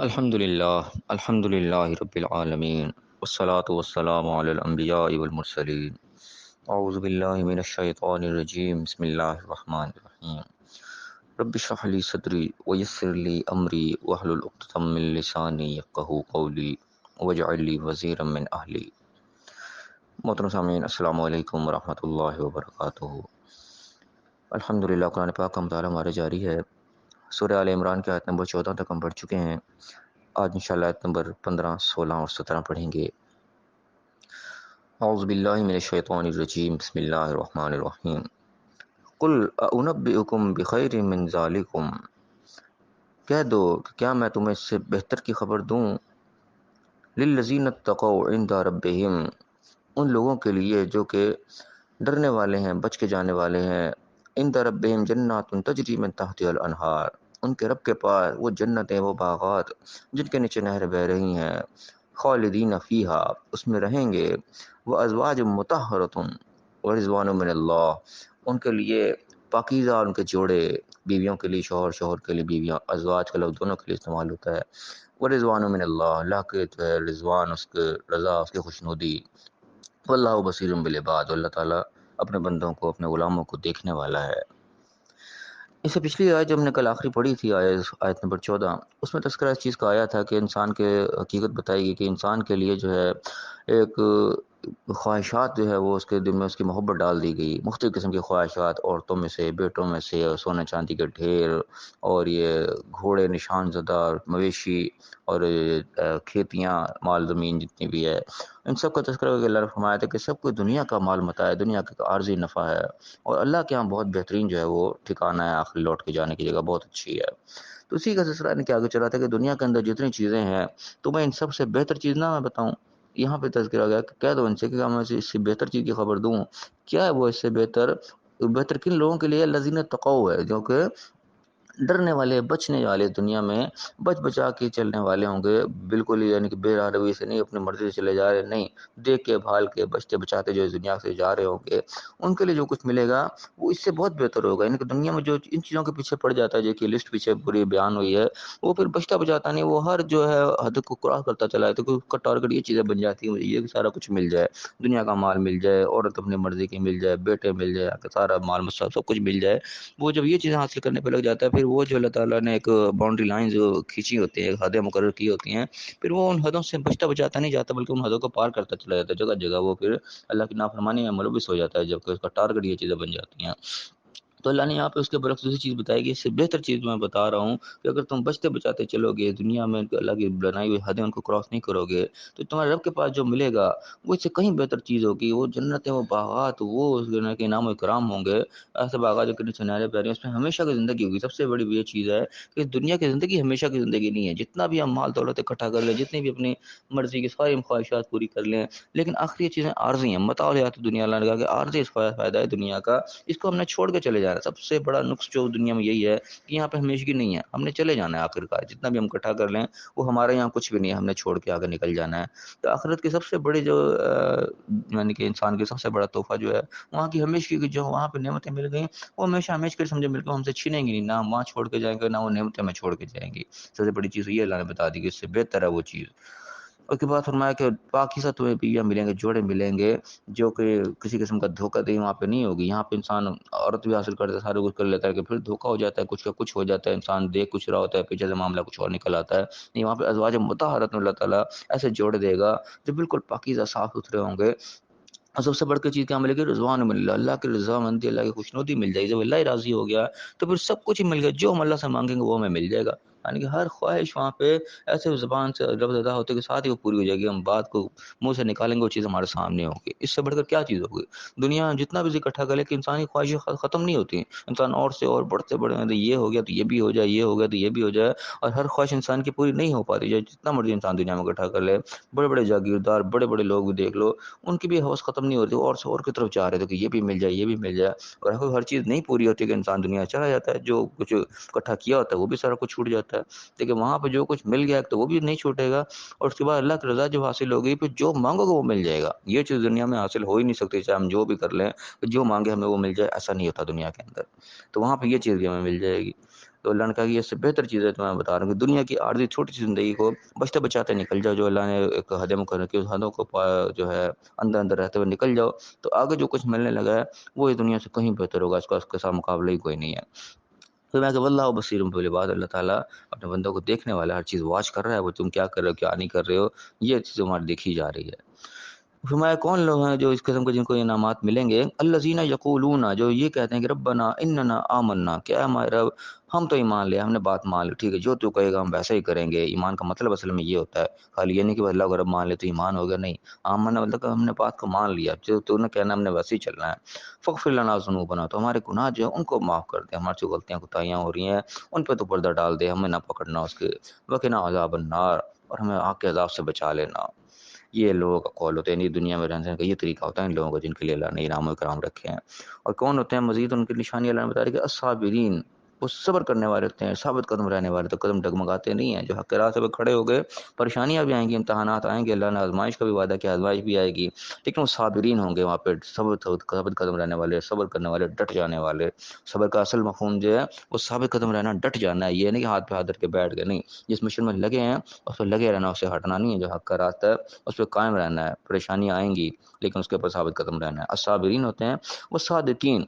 الحمد للہ رب العالمین والصلاة والسلام علی الانبیاء والمرسلین اعوذ باللہ من الشیطان الرجیم بسم اللہ الرحمن الرحیم رب اشرح لی صدری ویسر لی امری واحلل عقدۃ من لسانی یفقہوا قولی واجعل لی وزیرا من اہلی۔ محترم سامعین، السلام علیکم ورحمۃ اللہ وبرکاتہ۔ الحمدللہ، قرآن پاک کا مطالعہ ہمارا جاری ہے۔ سورہ آل عمران کی آیت نمبر 14 تک ہم پڑھ چکے ہیں۔ آج انشاءاللہ آیت نمبر 15، 16 اور 17 پڑھیں گے۔ اعوذ باللہ من الشیطان الرجیم، بسم اللہ الرحمن الرحیم۔ قل انبئکم بخیر من ذالکم، کہہ دو کہ کیا میں تمہیں اس سے بہتر کی خبر دوں؟ للذین اتقوا عند ربہم، ان لوگوں کے لیے جو کہ ڈرنے والے ہیں، بچ کے جانے والے ہیں۔ عند ربہم جنات تجری من تحتها الانہار، ان کے رب کے پاس وہ جنتیں، وہ باغات جن کے نیچے نہریں بہہ رہی ہیں۔ خالدین فیہا، اس میں رہیں گے۔ وازواج مطہرۃ ورضوان من اللہ، ان کے لیے پاکیزہ ان کے جوڑے، بیویوں کے لیے شوہر، شوہر کے لیے بیویاں، ازواج کا لفظ دونوں کے لیے استعمال ہوتا ہے۔ ورضوان من اللہ، اللہ کے جو ہے رضوان، اس کے رضا، اس کی خوشنودی۔ واللہ بصیر بالعباد، اللہ تعالیٰ اپنے بندوں کو، اپنے غلاموں کو دیکھنے والا ہے۔ اس سے پچھلی آیت جو ہم نے کل آخری پڑھی تھی، آیت نمبر 14، اس میں تذکرہ اس چیز کا آیا تھا کہ انسان کے حقیقت بتائی گئی کہ انسان کے لیے جو ہے ایک خواہشات جو ہے وہ اس کے دل میں اس کی محبت ڈال دی گئی، مختلف قسم کی خواہشات، عورتوں میں سے، بیٹوں میں سے، سونے چاندی کے ڈھیر، اور یہ گھوڑے، نشان زدہ، مویشی، اور کھیتیاں، مال زمین جتنی بھی ہے، ان سب کا تذکرہ کہ اللہ نے فرمایا تھا کہ سب کو دنیا کا مال متاع ہے، دنیا کا عارضی نفع ہے، اور اللہ کے ہاں بہت بہترین جو ہے وہ ٹھکانہ ہے، آخر لوٹ کے جانے کی جگہ بہت اچھی ہے۔ تو اسی کا سلسلہ نے کہ آگے چلا تھا کہ دنیا کے اندر جتنی چیزیں ہیں تو میں ان سب سے بہتر چیز نہ میں بتاؤں۔ یہاں پہ تذکرہ گیا کہ کہہ دو ان سے کہ میں اس سے بہتر چیز کی خبر دوں۔ کیا ہے وہ اس سے بہتر؟ بہتر کن لوگوں کے لیے؟ الذین تقوا ہے، جو کہ ڈرنے والے، بچنے والے، دنیا میں بچ بچا کے چلنے والے ہوں گے، بالکل یعنی کہ بے روی سے نہیں، اپنی مرضی سے چلے جا رہے نہیں، دیکھ کے بھال کے بچتے بچاتے جو اس دنیا سے جا رہے ہوں گے، ان کے لیے جو کچھ ملے گا وہ اس سے بہت بہتر ہوگا۔ یعنی کہ دنیا میں جو ان چیزوں کے پیچھے پڑ جاتا ہے، جو کہ لسٹ پیچھے پوری بیان ہوئی ہے، وہ پھر بچتا بچاتا نہیں، وہ ہر جو ہے حد کو کراس کرتا چلا ہے، تو اس کا ٹارگٹ یہ چیزیں بن جاتی ہیں، یہ سارا کچھ مل جائے، دنیا کا مال مل جائے، عورت اپنی مرضی کی مل جائے، بیٹے مل جائے، سارا مال مصحف سب کچھ مل جائے۔ وہ جب یہ چیزیں حاصل کرنے پہ لگ جاتا ہے، پھر وہ جو اللہ تعالیٰ نے ایک باؤنڈری لائن جو کھینچی ہوتی ہیں، حدیں مقرر کی ہوتی ہیں، پھر وہ ان حدوں سے بچتا بچاتا نہیں جاتا، بلکہ ان حدوں کو پار کرتا چلا جاتا ہے، جگہ جگہ وہ پھر اللہ کی نافرمانی میں ملوث ہو جاتا ہے، جبکہ اس کا ٹارگٹ یہ چیزیں بن جاتی ہیں۔ تو اللہ نے یہاں پہ اس کے برعکس دوسری چیز بتائی کہ اس سے بہتر چیز میں بتا رہا ہوں کہ اگر تم بچتے بچاتے چلو گے، دنیا میں اللہ کی بنائی ہوئی حدیں ان کو کراس نہیں کرو گے، تو تمہارے رب کے پاس جو ملے گا وہ اس سے کہیں بہتر چیز ہوگی۔ وہ جنتیں، وہ باغات، وہ اس دنیا کے انعام و اکرام ہوں گے، ایسے باغات جو کہ نیچے نہریں بہ رہی ہیں، اس میں ہمیشہ کی زندگی ہوگی۔ سب سے بڑی یہ چیز ہے کہ دنیا کی زندگی ہمیشہ کی زندگی نہیں ہے، جتنا بھی ہم مال دولت اکٹھا کر لیں، جتنی بھی اپنی مرضی کی ساری خواہشات پوری کر لیں، لیکن آخری یہ چیزیں عارضی ہیں، متاع الحیات دنیا۔ اللہ نے کہا کہ عارضی اس فائدہ ہے دنیا کا، اس کو ہم نے چھوڑ کے چلے جانا ہے۔ سب سے بڑا نقص جو دنیا میں یہی ہے کہ یہاں پہ ہمیشگی نہیں ہے، ہم نے چلے جانا ہے آخر کار، جتنا بھی ہم اکٹھا کر لیں وہ ہمارے یہاں کچھ بھی نہیں ہے، ہم نے چھوڑ کے آگے نکل جانا ہے۔ تو آخرت کی سب سے بڑی جو یعنی کہ انسان کی سب سے بڑا تحفہ جو ہے، وہاں کی ہمیشگی کی جو وہاں پہ نعمتیں مل گئیں، وہ ہمیشہ ہمیشہ کے سمجھے مل کے ہم سے چھینیں گی نہیں، نہ ہم وہاں چھوڑ کے جائیں گے، نہ وہ نعمتیں ہمیں چھوڑ کے جائیں گی۔ سب سے بڑی چیز یہ اللہ نے بتا دی کہ اس سے بہتر ہے وہ چیز۔ اس کے بعد فرمایا کہ پاکیزہ تمہیں بیویاں ملیں گے، جوڑے ملیں گے، جو کہ کسی قسم کا دھوکہ دہی وہاں پہ نہیں ہوگی۔ یہاں پہ انسان عورت بھی حاصل کرتا ہے، سارے کچھ کر لیتا ہے، کہ پھر دھوکہ ہو جاتا ہے، کچھ کا کچھ ہو جاتا ہے، انسان دیکھ کچھ رہا ہوتا ہے، پیچھے سے معاملہ کچھ اور نکل آتا ہے۔ نہیں، وہاں پہ ازواج مطہرات اللہ تعالیٰ ایسے جوڑ دے گا جو بالکل پاکیزہ، صاف ستھرے ہوں گے۔ اور سب سے بڑھ کے چیز کیا ملے گی؟ رضوان من اللہ، اللہ کی رضا مندی، اللہ کی خوشنودی مل جائے گی۔ جب اللہ ہی راضی ہو گیا تو پھر سب کچھ ہی مل گیا، جو ہم اللہ سے مانگیں گے وہ ہمیں مل جائے گا۔ یعنی کہ ہر خواہش وہاں پہ ایسے زبان سے لفظ ادا ہوتے کے ساتھ ہی وہ پوری ہو جائے گی، ہم بات کو منہ سے نکالیں گے وہ چیز ہمارے سامنے ہوگی۔ اس سے بڑھ کر کیا چیز ہوگی؟ دنیا میں جتنا بھی اکٹھا کرے کہ انسانی خواہشیں ختم نہیں ہوتی، انسان اور سے اور بڑھتے بڑھتے، یہ ہو گیا تو یہ بھی ہو جائے، یہ ہو گیا تو یہ بھی ہو جائے، اور ہر خواہش انسان کی پوری نہیں ہو پاتی، چاہے جتنا مرضی انسان دنیا میں اکٹھا کر لے۔ بڑے بڑے جاگیردار، بڑے بڑے لوگ بھی دیکھ لو، ان کی بھی ہوس ختم نہیں ہوتی، اور سے اور کی طرف جا رہے تھے کہ یہ بھی مل جائے، یہ بھی مل جائے، اور ہر چیز نہیں پوری ہوتی کہ انسان دنیا چلا جاتا ہے، جو کچھ اکٹھا کیا ہوتا ہے وہ بھی سارا کچھ چھوٹ جاتا ہے۔ لیکن وہاں پہ جو کچھ مل گیا تو وہ بھی نہیں چھوٹے گا، اور اس کے بعد اللہ کی رضا جب حاصل ہوگی پھر جو مانگو گے وہ مل جائے گا۔ یہ چیز دنیا میں حاصل ہو ہی نہیں سکتی، چاہے ہم جو بھی کر لیں، جو مانگے ہمیں وہ مل جائے، ایسا نہیں ہوتا دنیا کے اندر۔ تو وہاں پہ یہ چیز بھی ہمیں مل جائے گی۔ تو اللہ نے کہا کہ اس سے بہتر چیزیں تو میں بتا رہا ہوں کہ دنیا کی عارضی چھوٹی سی زندگی کو بچتے بچاتے نکل جاؤ، جو اللہ نے ایک حد مقرر کی، اس حدوں کو جو ہے اندر اندر رہتے ہوئے نکل جاؤ، تو آگے جو کچھ ملنے لگا ہے وہ اس دنیا سے کہیں بہتر ہوگا، اس کے ساتھ مقابلہ ہی کوئی نہیں ہے۔ پھر میں کہ واللہ بصیر بالعباد، اللہ تعالیٰ اپنے بندوں کو دیکھنے والا ہے، ہر چیز واچ کر رہا ہے، وہ تم کیا کر رہے ہو کیا نہیں کر رہے ہو، یہ چیز تمہاری دیکھی جا رہی ہے۔ فرمایا کون لوگ ہیں جو اس قسم کے جن کو انعامات ملیں گے؟ الذین یقولون، جو یہ کہتے ہیں کہ ربنا اننا آمنا، کیا ہمارے رب ہم تو ایمان لے، ہم نے بات مان لی، ٹھیک ہے جو تو کہے گا ہم ویسا ہی کریں گے۔ ایمان کا مطلب اصل میں یہ ہوتا ہے، خالی یہ نہیں کہ اللہ کو رب مان لے تو ایمان ہو گیا، نہیں، آمنا مطلب کہ ہم نے بات کو مان لیا، جو تو نے کہنا ہم نے ویسے ہی چلنا ہے۔ فاغفر لنا ذنوبنا، تو ہمارے گناہ جو ہے ان کو معاف کر دے، ہماری جو غلطیاں کوتاہیاں ہو رہی ہیں ان پہ تو پردہ ڈال دے، ہمیں نہ پکڑنا اس کے، وقنا عذاب النار، اور ہمیں آگ کے عذاب سے بچا لینا۔ یہ لوگوں کا قول ہوتا ہے، نہیں دنیا میں رہنے کا یہ طریقہ ہوتا ہے ان لوگوں کا جن کے لیے اللہ نے انعام و اکرام رکھے ہیں۔ اور کون ہوتے ہیں مزید ان کی نشانی اللہ نے بتا رہی کہ الصابرین، وہ صبر کرنے والے ہوتے ہیں، ثابت قدم رہنے والے، تو قدم ڈگمگاتے نہیں ہیں، جو حق کے راستے پہ کھڑے ہو گئے، پریشانیاں بھی آئیں گی، امتحانات آئیں گے، اللہ نے آزمائش کا بھی وعدہ کیا، آزمائش بھی آئے گی، لیکن وہ صابرین ہوں گے وہاں پہ، ثابت قدم رہنے والے، صبر کرنے والے، ڈٹ جانے والے۔ صبر کا اصل مفہوم جو ہے وہ ثابت قدم رہنا، ڈٹ جانا ہے، یہ نہیں کہ ہاتھ پہ ہاتھ دھر کے بیٹھ گئے، نہیں، جس مشن میں لگے ہیں اس پہ لگے رہنا، اسے ہٹنا نہیں ہے، جو حق کا راستہ ہے اس پہ قائم رہنا ہے، پریشانیاں آئیں گی لیکن اس کے اوپر ثابت قدم رہنا ہے۔ الصابرین ہوتے ہیں وہ صادقین،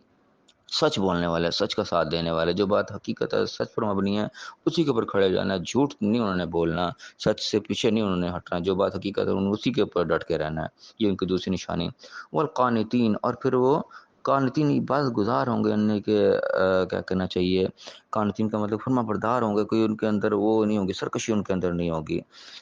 سچ بولنے والے، سچ کا ساتھ دینے والے، جو بات حقیقت ہے سچ پر مبنی ہے اسی کے اوپر کھڑے جانا ہے، جھوٹ نہیں انہوں نے بولنا، سچ سے پیچھے نہیں انہوں نے ہٹنا، جو بات حقیقت ہے انہوں نے اسی کے اوپر ڈٹ کے رہنا ہے، یہ ان کی دوسری نشانی۔ والقانتین، اور پھر وہ قانتین عبادت گزار ہوں گے، یعنی کہ کیا کہنا چاہیے، قانتین کا مطلب فرما بردار ہوں گے، کوئی ان کے اندر وہ نہیں ہوگی، سرکشی ان کے اندر نہیں ہوگی۔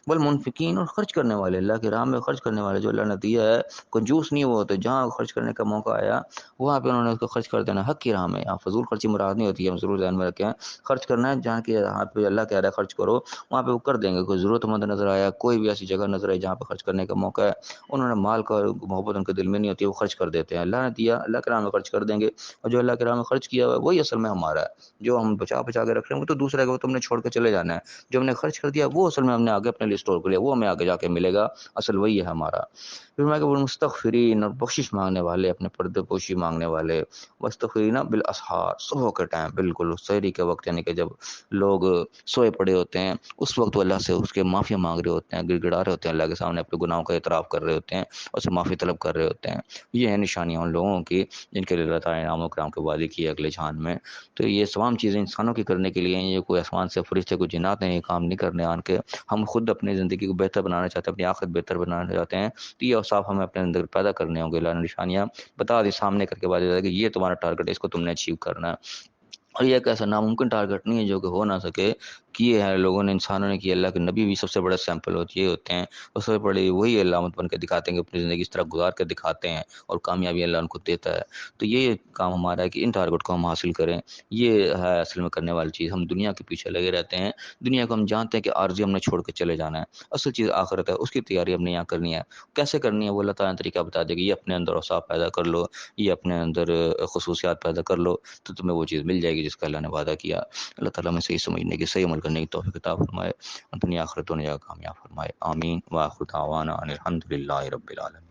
والمنفقین، اور خرچ کرنے والے، اللہ کی راہ میں خرچ کرنے والے، جو اللہ نے دیا ہے، کنجوس نہیں وہ ہوتے، جہاں خرچ کرنے کا موقع آیا وہاں پہ انہوں نے اس کو خرچ کر دینا، حق کی راہ میں۔ یہاں فضول خرچی مراد نہیں ہوتی ہے، ہم ضرور ذہن میں رکھیں، خرچ کرنا ہے جہاں کہ یہاں پہ اللہ کہہ رہا ہے خرچ کرو، وہاں پہ وہ کر دیں گے۔ کوئی ضرورت مند نظر آیا، کوئی بھی ایسی جگہ نظر آئی جہاں پہ خرچ کرنے کا موقع ہے، انہوں نے مال کا محبت ان کے دل میں نہیں ہوتی ہے، وہ خرچ کر دیتے ہیں، اللہ نے دیا اللہ کے راہ میں خرچ کر دیں گے، اور جو اللہ کے راہ میں خرچ کیا ہوا ہے وہی اصل میں ہمارا ہے، جو ہم بچا بچا کے رکھ رہے ہیں وہ تو دوسرے کا، وہ تم نے چھوڑ کے چلے جانا ہے، جو ہم نے خرچ کر دیا وہ اصل میں ہم نے آگے اپنے لیے اسٹور کر لیا، وہ ہمیں آگے جا کے ملے گا، اصل وہی ہے ہمارا۔ پھر میں کہ وہ مستغفرین، اور بخشش مانگنے والے، اپنے پردے پوشی مانگنے والے، مستغفرین بالاسحار، صبح کے ٹائم، بالکل سحری کے وقت، یعنی کہ جب لوگ سوئے پڑے ہوتے ہیں اس وقت وہ اللہ سے اس کے معافی مانگ رہے ہوتے ہیں، گڑ گڑا رہے ہوتے ہیں اللہ کے سامنے، اپنے گناہوں کا اعتراف کر رہے ہوتے ہیں، اور سے معافی طلب کر رہے ہوتے ہیں۔ یہ ہیں نشانیاں ان لوگوں کی جن کے لیے اللہ تعالیٰ نے انعام و کرام کے وعدے کیے اگلے جہان میں۔ تو یہ تمام چیزیں انسانوں کی کرنے کے لیے ہیں، یہ کوئی آسمان سے فرشتے کو جنات ہیں، یہ کام نہیں کرنے آن کے، ہم خود اپنی زندگی کو بہتر بنانا چاہتے ہیں، اپنی آخرت بہتر بنانا چاہتے ہیں، تو یہ اوصاف ہمیں اپنے اندر پیدا کرنے ہوں گے۔ اللہ نے نشانیاں بتا دی سامنے کر کے، بعد کہ یہ تمہارا ٹارگٹ ہے، اس کو تم نے اچیو کرنا ہے، اور یہ ایک ایسا ناممکن ٹارگٹ نہیں ہے جو کہ ہو نہ سکے، کیے ہیں لوگوں نے، انسانوں نے کیے، اللہ کے نبی بھی سب سے بڑا سیمپل یہ ہوتے ہیں، اور سب سے بڑے وہی علامت بن کے دکھاتے ہیں کہ اپنی زندگی اس طرح گزار کے دکھاتے ہیں، اور کامیابی اللہ ان کو دیتا ہے۔ تو یہ کام ہمارا ہے کہ ان ٹارگٹ کو ہم حاصل کریں، یہ ہے اصل میں کرنے والی چیز۔ ہم دنیا کے پیچھے لگے رہتے ہیں، دنیا کو ہم جانتے ہیں کہ عارضی ہم نے چھوڑ کے چلے جانا ہے، اصل چیز آخرت ہے، اس کی تیاری ہم نے یہاں کرنی ہے۔ کیسے کرنی ہے وہ اللہ تعالیٰ نے طریقہ بتا دے گا، یہ اپنے اندر اوصاف پیدا کر لو، یہ اپنے اندر خصوصیات پیدا کر لو، تو تمہیں وہ چیز مل جائے گی جس کا اللہ نے وعدہ کیا۔ اللہ تعالیٰ میں صحیح سمجھنے کی، صحیح عمل کرنے کی توفیق عطا فرمائے، دنیا آخرت دونوں جگہ کامیاب فرمائے، آمین۔ وآخر دعوانا ان الحمد للہ رب العالمین۔